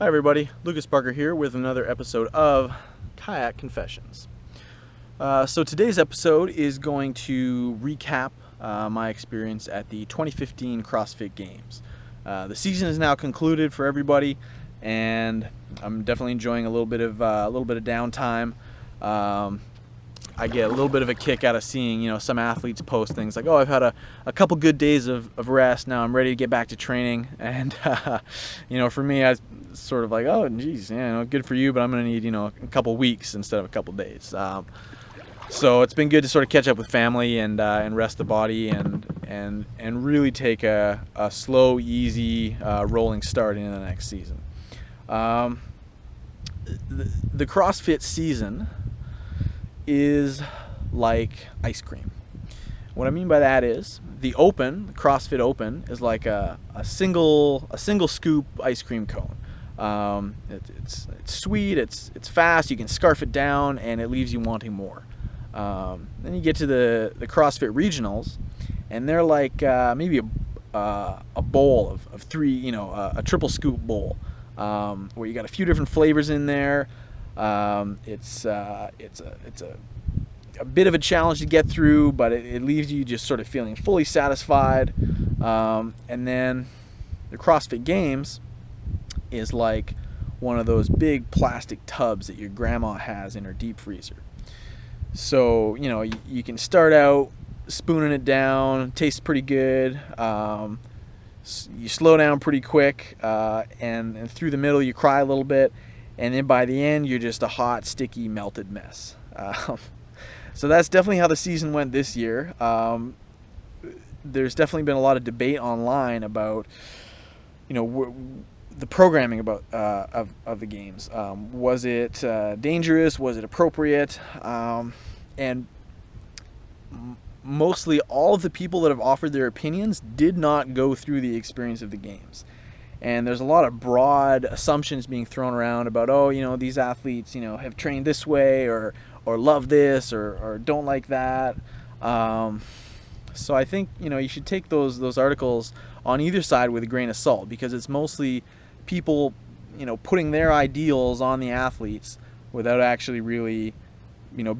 Hi everybody, Lucas Parker here with another episode of Kayak Confessions. So today's episode is going to recap my experience at the 2015 CrossFit Games. The season is now concluded for everybody, and I'm definitely enjoying a little bit of downtime. I get a little bit of a kick out of seeing, some athletes post things like, "Oh, I've had a couple good days of rest. Now I'm ready to get back to training." And for me, I sort of like, "Oh, geez, good for you, but I'm gonna need a couple weeks instead of a couple days." So it's been good to sort of catch up with family and rest the body and really take a slow, easy, rolling start into the next season. The CrossFit season is like ice cream. What I mean by that is the CrossFit Open is like a single scoop ice cream cone. It's sweet, it's fast, you can scarf it down, and it leaves you wanting more. Then you get to the CrossFit Regionals, and they're like maybe a bowl of three, a triple scoop bowl, where you got a few different flavors in there. It's a bit of a challenge to get through, but it leaves you just sort of feeling fully satisfied. And then the CrossFit Games is like one of those big plastic tubs that your grandma has in her deep freezer. So, you can start out spooning it down, tastes pretty good. You slow down pretty quick, and through the middle you cry a little bit, and then by the end you're just a hot, sticky, melted mess. So that's definitely how the season went this year. There's definitely been a lot of debate online about, the programming about of the games. Was it dangerous? Was it appropriate? And mostly all of the people that have offered their opinions did not go through the experience of the games. And there's a lot of broad assumptions being thrown around about, these athletes, have trained this way or love this or don't like that. So I think, you should take those articles on either side with a grain of salt, because it's mostly people, putting their ideals on the athletes without actually really,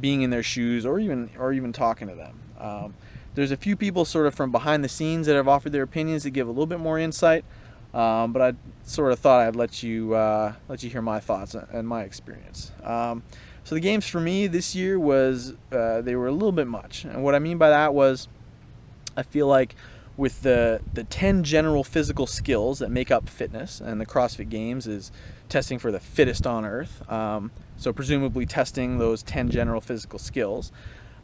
being in their shoes or even talking to them. There's a few people sort of from behind the scenes that have offered their opinions to give a little bit more insight. But I sort of thought I'd let you hear my thoughts and my experience. So the games for me this year was they were a little bit much, and what I mean by that was I feel like with the 10 general physical skills that make up fitness, and the CrossFit Games is testing for the fittest on earth, so presumably testing those 10 general physical skills.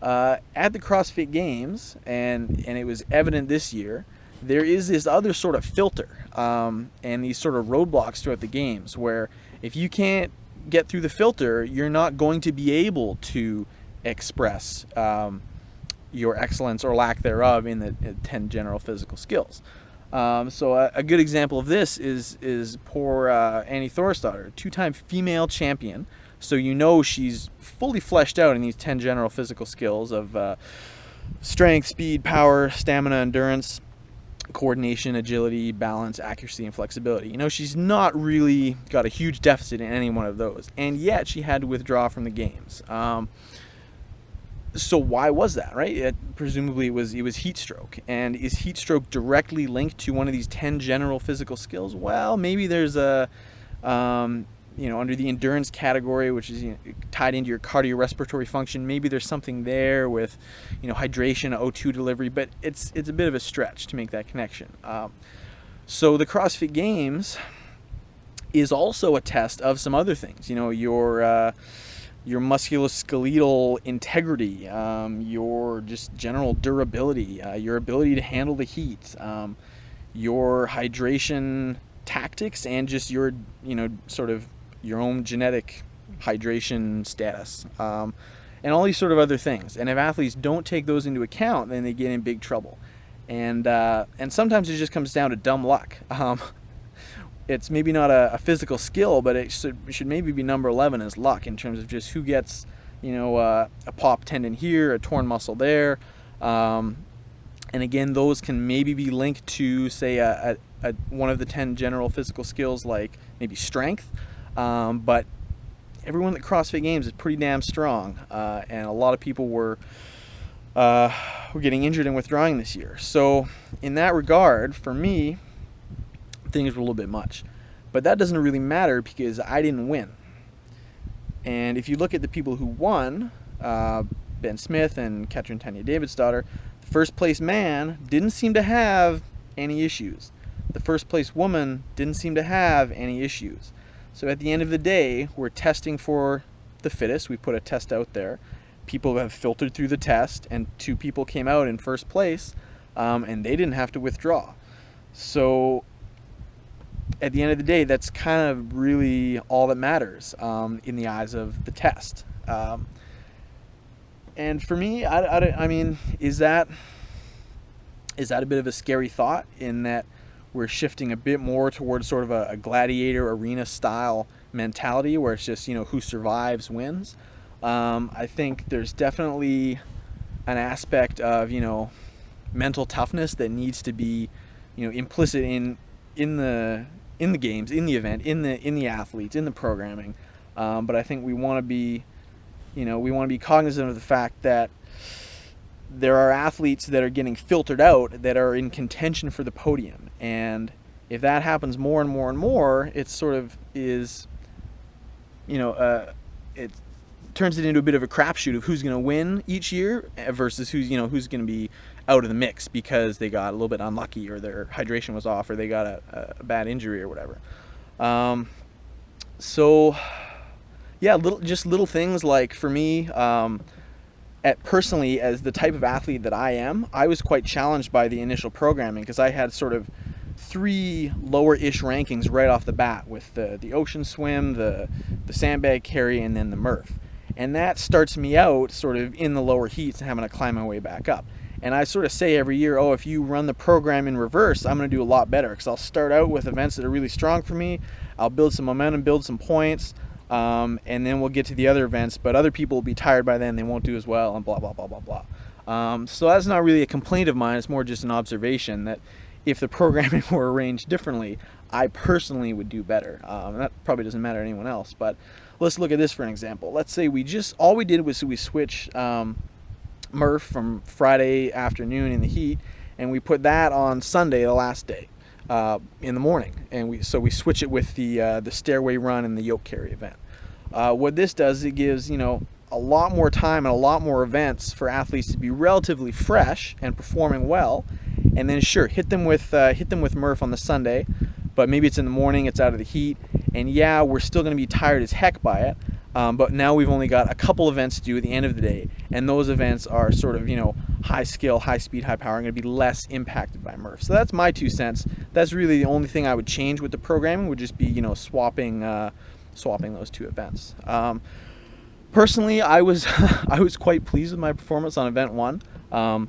At the CrossFit Games, and it was evident this year, there is this other sort of filter and these sort of roadblocks throughout the games where if you can't get through the filter, you're not going to be able to express your excellence or lack thereof in the 10 general physical skills. So a good example of this is poor Annie Thorisdottir, two-time female champion. So she's fully fleshed out in these 10 general physical skills of strength, speed, power, stamina, endurance, coordination, agility, balance, accuracy, and flexibility. She's not really got a huge deficit in any one of those, and yet she had to withdraw from the games. So why was that, right? Presumably it was heat stroke. And is heat stroke directly linked to one of these 10 general physical skills? Well, maybe there's a under the endurance category, which is tied into your cardiorespiratory function, maybe there's something there with hydration, O2 delivery, but it's a bit of a stretch to make that connection. So the CrossFit Games is also a test of some other things. Your musculoskeletal integrity, your just general durability, your ability to handle the heat, your hydration tactics, and just your sort of your own genetic hydration status, and all these sort of other things. And if athletes don't take those into account, then they get in big trouble. And sometimes it just comes down to dumb luck. It's maybe not a physical skill, but it should maybe be number 11 as luck in terms of just who gets a popped tendon here, a torn muscle there. And again, those can maybe be linked to, say, one of the 10 general physical skills, like maybe strength. But everyone at CrossFit Games is pretty damn strong, and a lot of people were getting injured and withdrawing this year. So in that regard, for me, things were a little bit much. But that doesn't really matter because I didn't win. And if you look at the people who won, Ben Smith and Katrin Tanya Davidsdottir, the first place man didn't seem to have any issues. The first place woman didn't seem to have any issues. So at the end of the day, we're testing for the fittest. We put a test out there. People have filtered through the test, and 2 people came out in first place, and they didn't have to withdraw. So at the end of the day, that's kind of really all that matters in the eyes of the test. And for me, I mean, is that a bit of a scary thought, in that we're shifting a bit more towards sort of a gladiator arena style mentality where it's just, who survives wins? I think there's definitely an aspect of, mental toughness that needs to be, implicit in the games, in the event, in the athletes, in the programming. But I think we want to be, cognizant of the fact that there are athletes that are getting filtered out that are in contention for the podium. And if that happens more and more and more, it sort of is, it turns it into a bit of a crapshoot of who's going to win each year versus who's going to be out of the mix because they got a little bit unlucky, or their hydration was off, or they got a bad injury or whatever. So yeah, little things like, for me, personally, as the type of athlete that I am, I was quite challenged by the initial programming, because I had sort of 3 lower-ish rankings right off the bat, with the ocean swim, the sandbag carry, and then the Murph. And that starts me out sort of in the lower heats and having to climb my way back up. And I sort of say every year, oh, if you run the program in reverse, I'm going to do a lot better, because I'll start out with events that are really strong for me. I'll build some momentum, build some points, and then we'll get to the other events, but other people will be tired by then, they won't do as well, and blah, blah, blah, blah, blah. So that's not really a complaint of mine, it's more just an observation that if the programming were arranged differently, I personally would do better. That probably doesn't matter to anyone else, but let's look at this for an example. Let's say all we did was we switch Murph from Friday afternoon in the heat, and we put that on Sunday, the last day, in the morning, and we switch it with the stairway run and the yoke carry event. What this does, it gives a lot more time and a lot more events for athletes to be relatively fresh and performing well, and then sure, hit them with Murph on the Sunday, but maybe it's in the morning, it's out of the heat, and yeah, we're still going to be tired as heck by it. But now we've only got a couple events to do at the end of the day, and those events are sort of, high skill, high speed, high power, and going to be less impacted by Murph. So that's my 2 cents. That's really the only thing I would change with the programming, would just be, swapping those 2 events. Personally, I was quite pleased with my performance on event 1.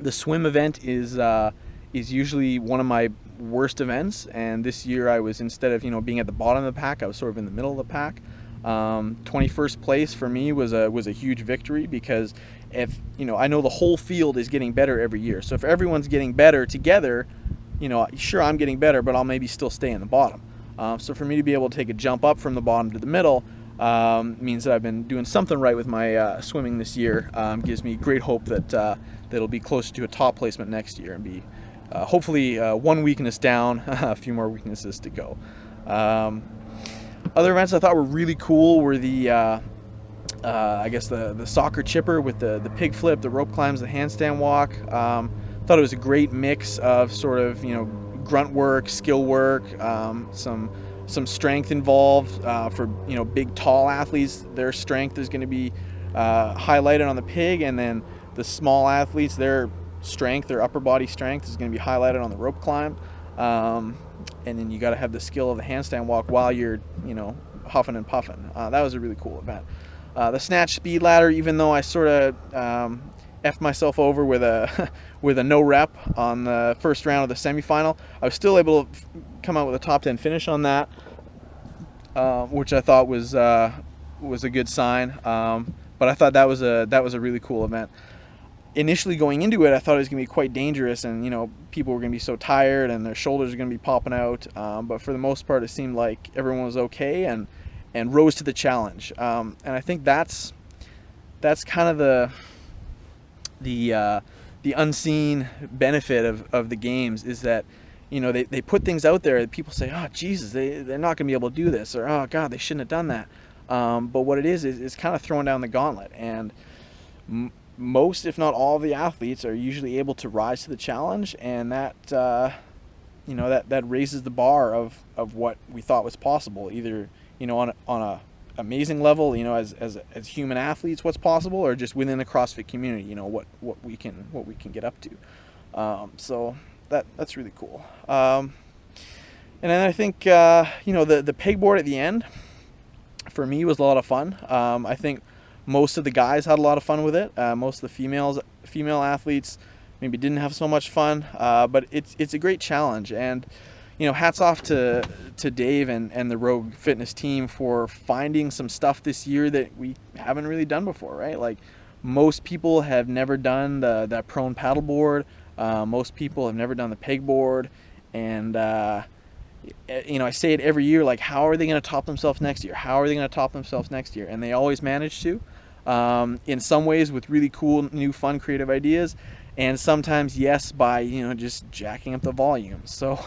The swim event is usually one of my worst events, and this year I was, instead of being at the bottom of the pack, I was sort of in the middle of the pack. 21st place for me was a huge victory, because if I know the whole field is getting better every year, so if everyone's getting better together, sure, I'm getting better, but I'll maybe still stay in the bottom. So for me to be able to take a jump up from the bottom to the middle means that I've been doing something right with my swimming this year. Gives me great hope that it'll be closer to a top placement next year, and be hopefully 1 weakness down, a few more weaknesses to go. Other events I thought were really cool were the I guess the soccer chipper with the pig flip, the rope climbs, the handstand walk. Thought it was a great mix of sort of grunt work, skill work, some strength involved for big tall athletes. Their strength is going to be highlighted on the pig, and then the small athletes, their strength, their upper body strength, is going to be highlighted on the rope climb. And then you got to have the skill of the handstand walk while you're huffing and puffing. That was a really cool event. The snatch speed ladder, even though I sort of effed myself over with a no rep on the first round of the semifinal, I was still able to come out with a top 10 finish on that, which I thought was a good sign. But I thought that was a really cool event. initially going into it, I thought it was going to be quite dangerous, and people were going to be so tired and their shoulders are going to be popping out. But for the most part, it seemed like everyone was okay and rose to the challenge. And I think that's kind of the unseen benefit of the games, is that they put things out there that people say, oh Jesus, they're not going to be able to do this, or oh God, they shouldn't have done that. But what it is kind of throwing down the gauntlet, and most, if not all, of the athletes are usually able to rise to the challenge, and that that raises the bar of what we thought was possible, either on a amazing level, as human athletes, what's possible, or just within the CrossFit community, what we can get up to. So that's really cool. And then I think the pegboard at the end for me was a lot of fun. I think most of the guys had a lot of fun with it. Most of the female athletes maybe didn't have so much fun, but it's a great challenge. And hats off to Dave and the Rogue Fitness team for finding some stuff this year that we haven't really done before, right? Like, most people have never done that prone paddleboard. Most people have never done the pegboard, and I say it every year, like, how are they going to top themselves next year? How are they going to top themselves next year? And they always manage to, in some ways with really cool, new, fun, creative ideas, and sometimes, yes, by just jacking up the volume. So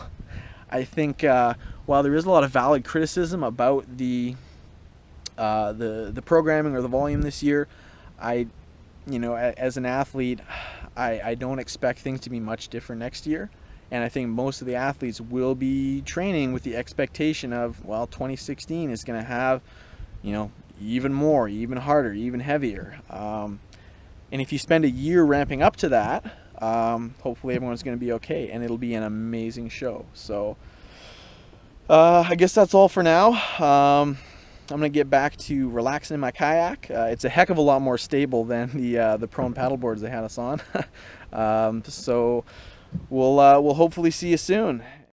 I think while there is a lot of valid criticism about the programming or the volume this year, as an athlete, I don't expect things to be much different next year. And I think most of the athletes will be training with the expectation of, well, 2016 is going to have, even more, even harder, even heavier. And if you spend a year ramping up to that, hopefully everyone's going to be okay, and it'll be an amazing show. So I guess that's all for now. I'm going to get back to relaxing in my kayak. It's a heck of a lot more stable than the prone paddleboards they had us on. So we'll hopefully see you soon.